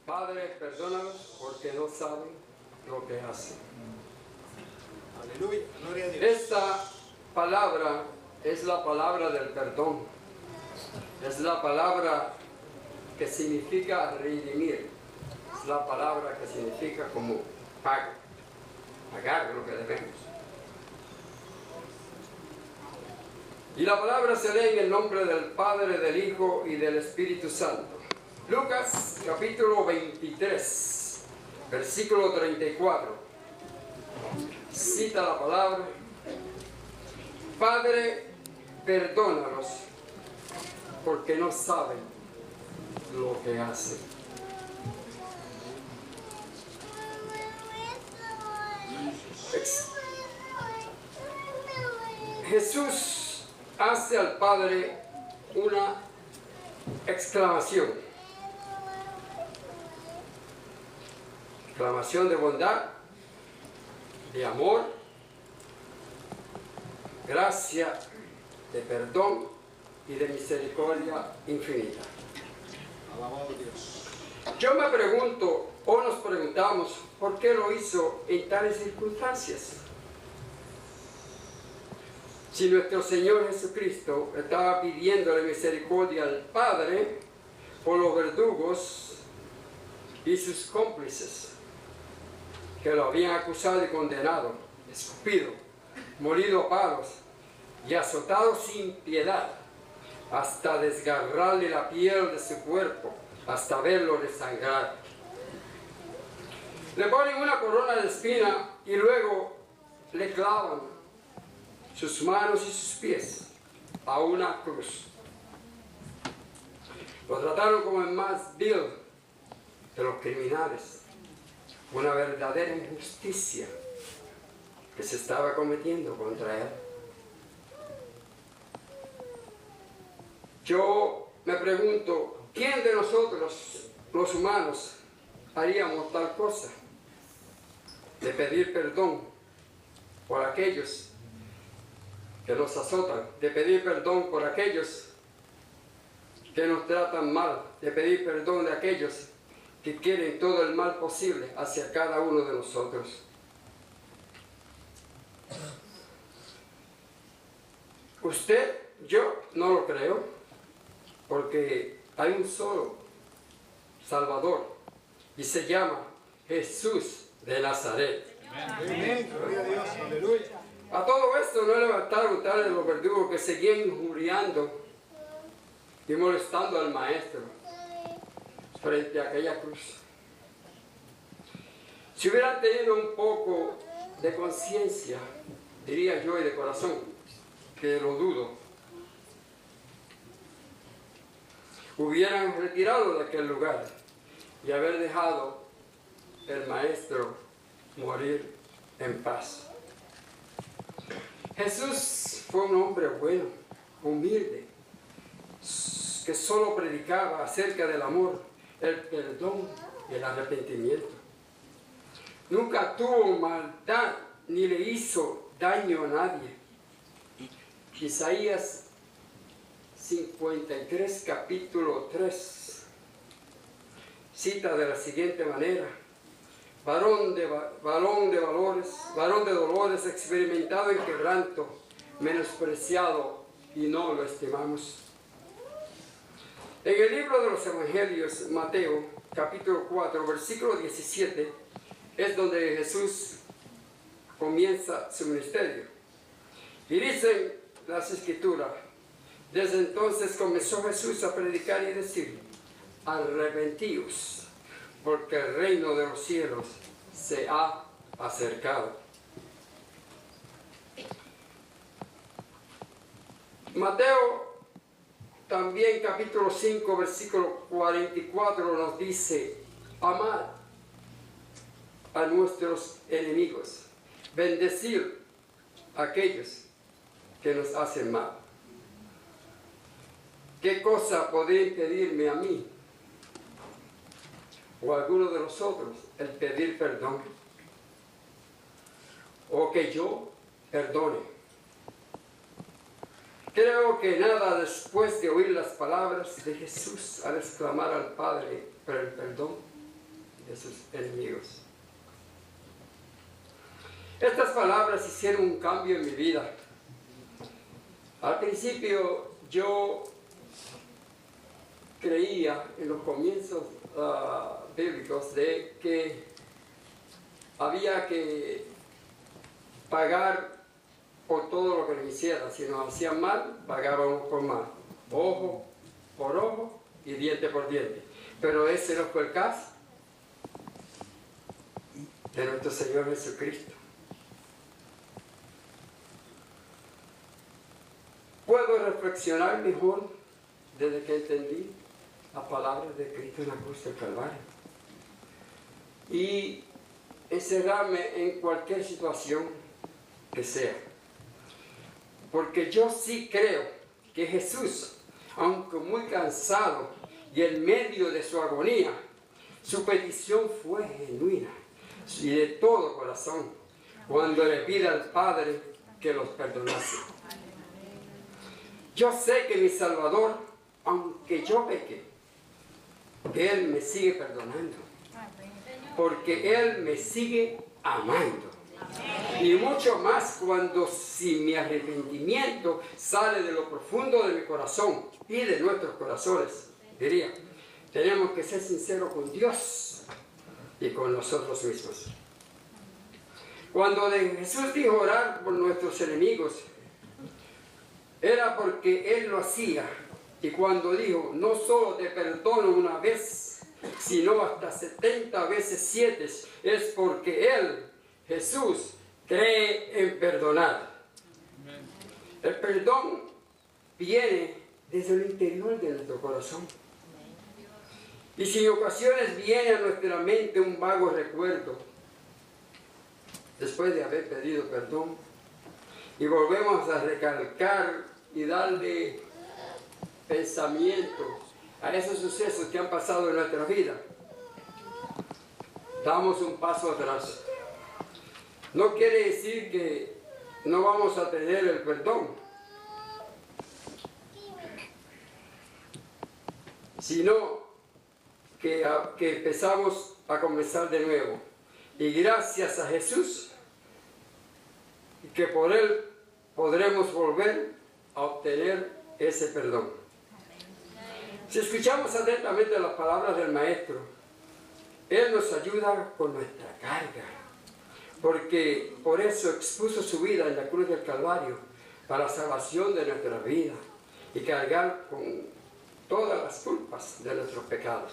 Padre, perdónalos porque no saben lo que hacen. Aleluya, gloria a Dios. Esta palabra es la palabra del perdón. Es la palabra que significa redimir. Es la palabra que significa como pago. Pagar lo que debemos. Y la palabra se lee en el nombre del Padre, del Hijo y del Espíritu Santo. Lucas capítulo 23, versículo 34. Cita la palabra: Padre, perdónalos porque no saben lo que hacen. Jesús hace al Padre una exclamación. Exclamación de bondad, de amor, gracia, de perdón y de misericordia infinita. Alabado Dios. Yo me pregunto, o nos preguntamos, ¿por qué lo hizo en tales circunstancias? Si nuestro Señor Jesucristo estaba pidiéndole misericordia al Padre por los verdugos y sus cómplices que lo habían acusado y condenado, escupido, molido a palos y azotado sin piedad hasta desgarrarle la piel de su cuerpo, hasta verlo desangrar. Le ponen una corona de espina y luego le clavan sus manos y sus pies a una cruz. Lo trataron como el más vil de los criminales. Una verdadera injusticia que se estaba cometiendo contra él. Yo me pregunto, ¿quién de nosotros, los humanos, haríamos tal cosa? De pedir perdón por aquellos que nos azotan, de pedir perdón por aquellos que nos tratan mal, de pedir perdón de aquellos que quieren todo el mal posible hacia cada uno de nosotros. Usted, yo no lo creo, porque hay un solo Salvador y se llama Jesús de Nazaret. Amén, gloria a Dios, aleluya. A todo esto no le bastaron tales los verdugos que seguían injuriando y molestando al Maestro frente a aquella cruz. Si hubieran tenido un poco de conciencia, diría yo, y de corazón, que lo dudo, hubieran retirado de aquel lugar y haber dejado el Maestro morir en paz. Jesús fue un hombre bueno, humilde, que solo predicaba acerca del amor, el perdón y el arrepentimiento. Nunca tuvo maldad ni le hizo daño a nadie. Isaías 53, capítulo 3, cita de la siguiente manera: varón de dolores, experimentado en quebranto, menospreciado y no lo estimamos. En el libro de los Evangelios, Mateo, capítulo 4, versículo 17, es donde Jesús comienza su ministerio. Y dicen las Escrituras: desde entonces comenzó Jesús a predicar y decir: arrepentíos, porque el reino de los cielos se ha acercado. Mateo también capítulo 5 versículo 44 nos dice: amad a nuestros enemigos, bendecir a aquellos que nos hacen mal. ¿Qué cosa podría impedirme a mí o a alguno de nosotros el pedir perdón? O que yo perdone. Creo que nada después de oír las palabras de Jesús al exclamar al Padre por el perdón, de sus enemigos. Estas palabras hicieron un cambio en mi vida. Al principio yo creía en los comienzos bíblicos de que había que pagar por todo lo que le hiciera. Si nos hacían mal, pagábamos por mal. Ojo por ojo y diente por diente. Pero ese no fue el caso de nuestro Señor Jesucristo. Puedo reflexionar mejor desde que entendí las palabras de Cristo en la cruz del Calvario y encerrarme en cualquier situación que sea. Porque yo sí creo que Jesús, aunque muy cansado y en medio de su agonía, su petición fue genuina y de todo corazón cuando le pide al Padre que los perdonase. Yo sé que mi Salvador, aunque yo peque, Él me sigue perdonando, porque Él me sigue amando. Y mucho más cuando si mi arrepentimiento sale de lo profundo de mi corazón y de nuestros corazones, diría, tenemos que ser sinceros con Dios y con nosotros mismos. Cuando Jesús dijo orar por nuestros enemigos, era porque Él lo hacía. Y cuando dijo, no solo te perdono una vez, sino hasta 70 veces 7, es porque Él, Jesús, cree en perdonar. El perdón viene desde el interior de nuestro corazón. Y si en ocasiones viene a nuestra mente un vago recuerdo, después de haber pedido perdón, y volvemos a recalcar y darle pensamiento a esos sucesos que han pasado en nuestra vida, damos un paso atrás. No quiere decir que no vamos a tener el perdón, sino que empezamos a comenzar de nuevo. Y gracias a Jesús, que por Él podremos volver a obtener ese perdón. Si escuchamos atentamente las palabras del Maestro, Él nos ayuda con nuestra carga, porque por eso expuso su vida en la cruz del Calvario, para la salvación de nuestra vida y cargar con todas las culpas de nuestros pecados.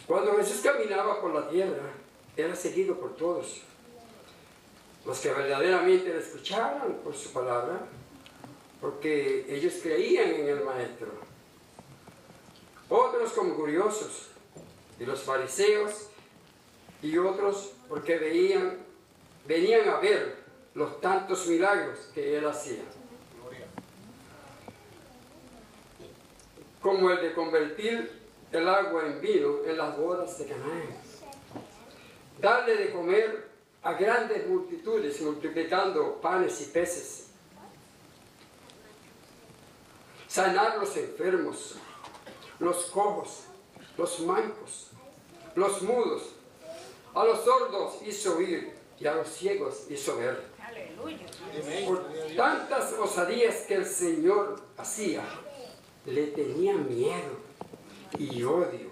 Cuando Jesús caminaba por la tierra, era seguido por todos. Los que verdaderamente le escuchaban por su palabra, porque ellos creían en el Maestro. Otros como curiosos, y los fariseos, y otros porque venían a ver los tantos milagros que Él hacía. Como el de convertir el agua en vino en las bodas de Canaán. Darle de comer a grandes multitudes, multiplicando panes y peces. Sanar los enfermos, los cojos, los mancos, los mudos. A los sordos hizo oír y a los ciegos hizo ver. Aleluya. Por tantas osadías que el Señor hacía, le tenían miedo y odio.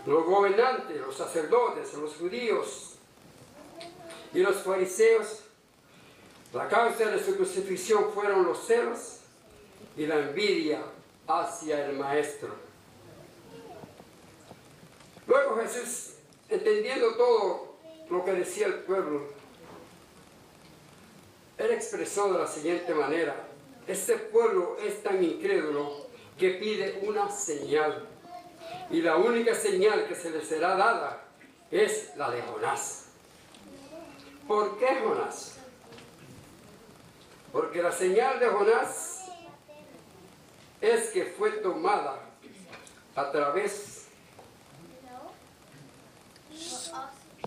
Los gobernantes, los sacerdotes, los judíos y los fariseos, la causa de su crucifixión fueron los celos y la envidia hacia el Maestro. Luego Jesús, entendiendo todo lo que decía el pueblo, Él expresó de la siguiente manera: este pueblo es tan incrédulo que pide una señal, y la única señal que se les será dada es la de Jonás. ¿Por qué Jonás? Porque la señal de Jonás es que fue tomada a través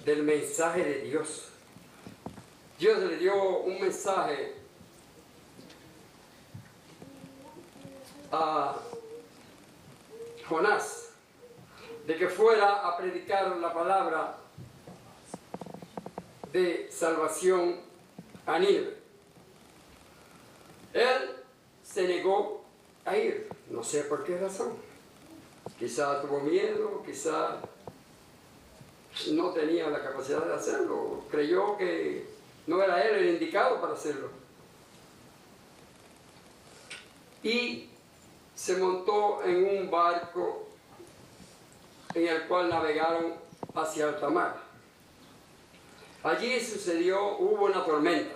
del mensaje de Dios. Dios le dio un mensaje a Jonás de que fuera a predicar la palabra de salvación a Nínive. Él se negó a ir, no sé por qué razón. Quizá tuvo miedo, quizá no tenía la capacidad de hacerlo, creyó que no era él el indicado para hacerlo. Y se montó en un barco en el cual navegaron hacia alta mar. Allí hubo una tormenta,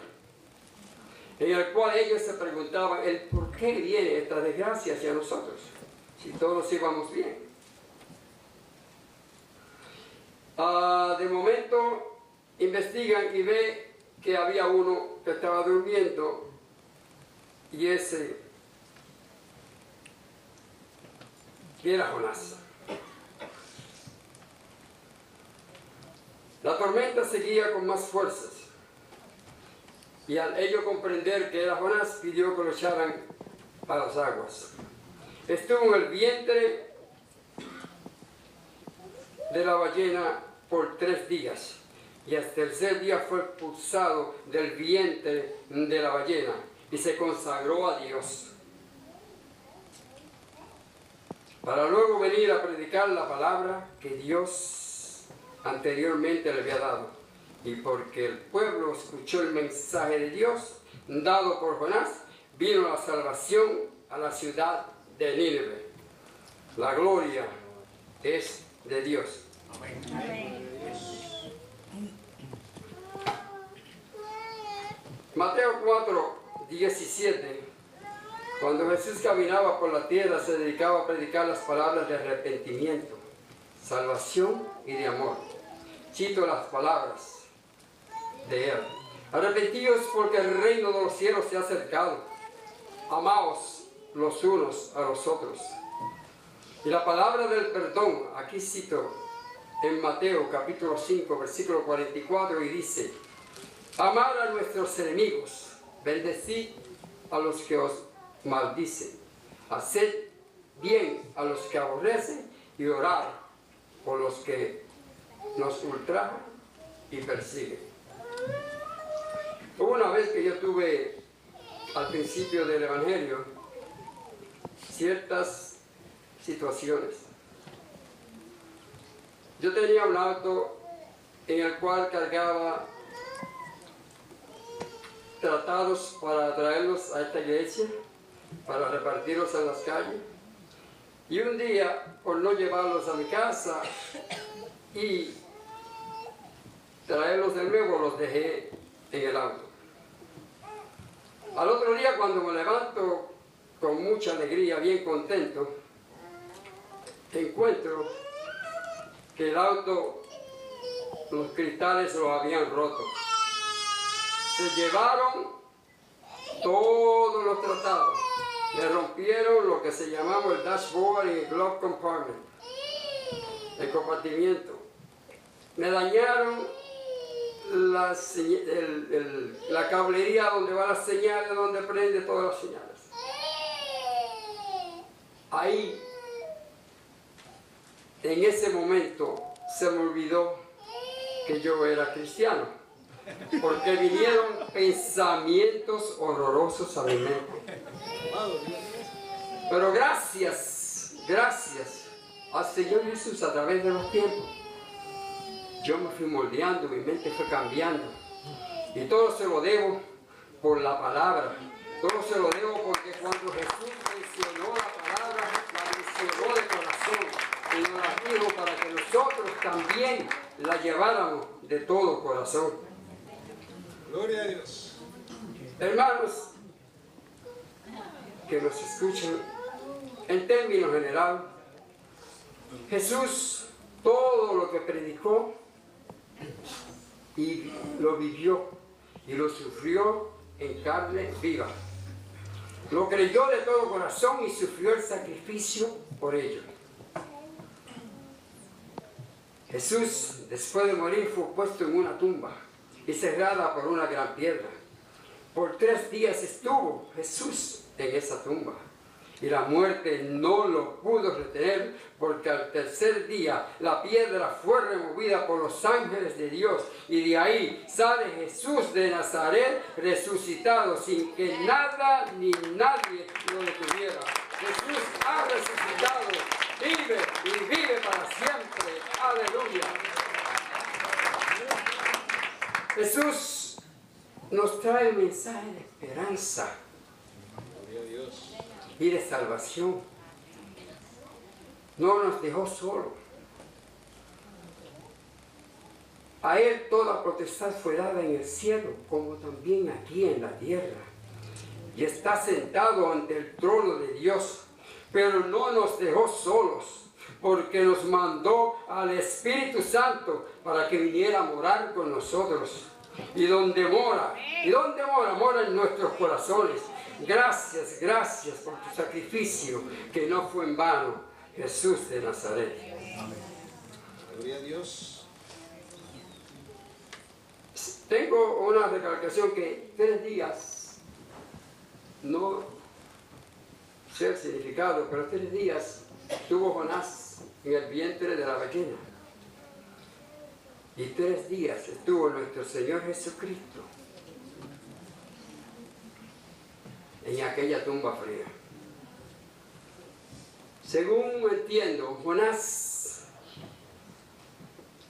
en el cual ellos se preguntaban el por qué viene esta desgracia hacia nosotros, si todos íbamos bien. De momento investigan y ve que había uno que estaba durmiendo, y ese era Jonás. La tormenta seguía con más fuerzas, y al ello comprender que era Jonás, pidió que lo echaran a las aguas. Estuvo en el vientre de la ballena por 3 días, y hasta el tercer día fue expulsado del vientre de la ballena y se consagró a Dios, para luego venir a predicar la palabra que Dios anteriormente le había dado. Y porque el pueblo escuchó el mensaje de Dios dado por Jonás, vino la salvación a la ciudad de Nínive. La gloria es de Dios. Amén. Mateo 4, 17. Cuando Jesús caminaba por la tierra, se dedicaba a predicar las palabras de arrepentimiento, salvación y de amor. Cito las palabras de él. Arrepentíos porque el reino de los cielos se ha acercado. Amaos los unos a los otros. Y la palabra del perdón, aquí cito en Mateo capítulo 5, versículo 44, y dice: amar a nuestros enemigos, bendecid a los que os maldicen, haced bien a los que aborrecen y orar por los que nos ultrajan y persiguen. Hubo una vez que yo tuve al principio del Evangelio ciertas situaciones. Yo tenía un auto en el cual cargaba tratados para traerlos a esta iglesia, para repartirlos en las calles. Y un día, por no llevarlos a mi casa y traerlos de nuevo, los dejé en el auto. Al otro día, cuando me levanto con mucha alegría, bien contento, encuentro que el auto, los cristales los habían roto. Se llevaron todos los tratados. Me rompieron lo que se llamaba el dashboard y el glove compartment, el compartimiento. Me dañaron la cablería donde van las señales, donde prende todas las señales. Ahí, en ese momento, se me olvidó que yo era cristiano, porque vinieron pensamientos horrorosos a mi mente. Pero gracias al Señor Jesús, a través de los tiempos, yo me fui moldeando, mi mente fue cambiando. Y todo se lo debo por la palabra. Todo se lo debo porque cuando Jesús mencionó la palabra, la mencionó de corazón. Y nos la dijo para que nosotros también la lleváramos de todo corazón. Gloria a Dios. Hermanos que nos escuchen, en términos general, Jesús todo lo que predicó y lo vivió y lo sufrió en carne viva. Lo creyó de todo corazón y sufrió el sacrificio por ello. Jesús, después de morir, fue puesto en una tumba y cerrada por una gran piedra. Por 3 días estuvo Jesús en esa tumba. y la muerte no lo pudo retener, porque al tercer día la piedra fue removida por los ángeles de Dios, y de ahí sale Jesús de Nazaret resucitado, sin que nada ni nadie lo detuviera. Jesús ha resucitado, vive y vive para siempre. Aleluya. Jesús nos trae el mensaje de esperanza y de salvación. No nos dejó solos. A Él toda potestad fue dada en el cielo, como también aquí en la tierra. Y está sentado ante el trono de Dios. Pero no nos dejó solos, porque nos mandó al Espíritu Santo para que viniera a morar con nosotros. ¿Y dónde mora? ¿Y dónde mora? Mora en nuestros corazones. Gracias, gracias por tu sacrificio, que no fue en vano, Jesús de Nazaret. Gloria a Dios. Tengo una recalcación que 3 días, no sé el significado, pero 3 días estuvo Jonás en el vientre de la ballena. Y 3 días estuvo nuestro Señor Jesucristo en aquella tumba fría. Según entiendo, Jonás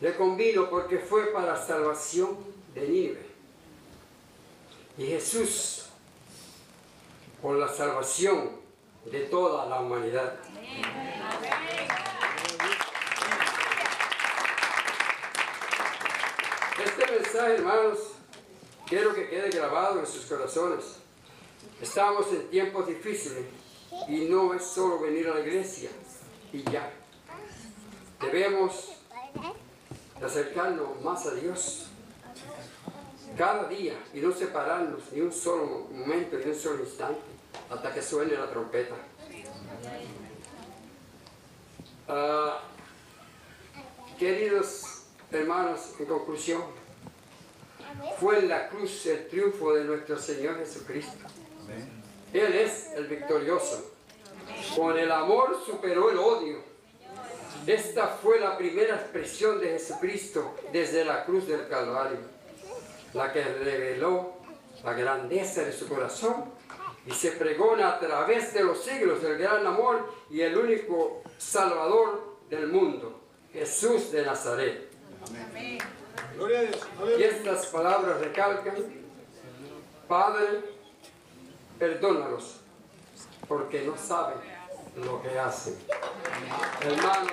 le convino porque fue para salvación de Nínive. Y Jesús por la salvación de toda la humanidad. Este mensaje, hermanos, quiero que quede grabado en sus corazones. Estamos en tiempos difíciles y no es solo venir a la iglesia y ya. Debemos acercarnos más a Dios cada día y no separarnos ni un solo momento, ni un solo instante, hasta que suene la trompeta. Queridos hermanos, en conclusión, fue en la cruz el triunfo de nuestro Señor Jesucristo. Él es el victorioso. Con el amor superó el odio. Esta fue la primera expresión de Jesucristo desde la cruz del Calvario, la que reveló la grandeza de su corazón y se pregona a través de los siglos del gran amor y el único Salvador del mundo, Jesús de Nazaret. Amén. Gloria a Dios. Y estas palabras recalcan: Padre, perdónalos, porque no saben lo que hacen. Hermanos,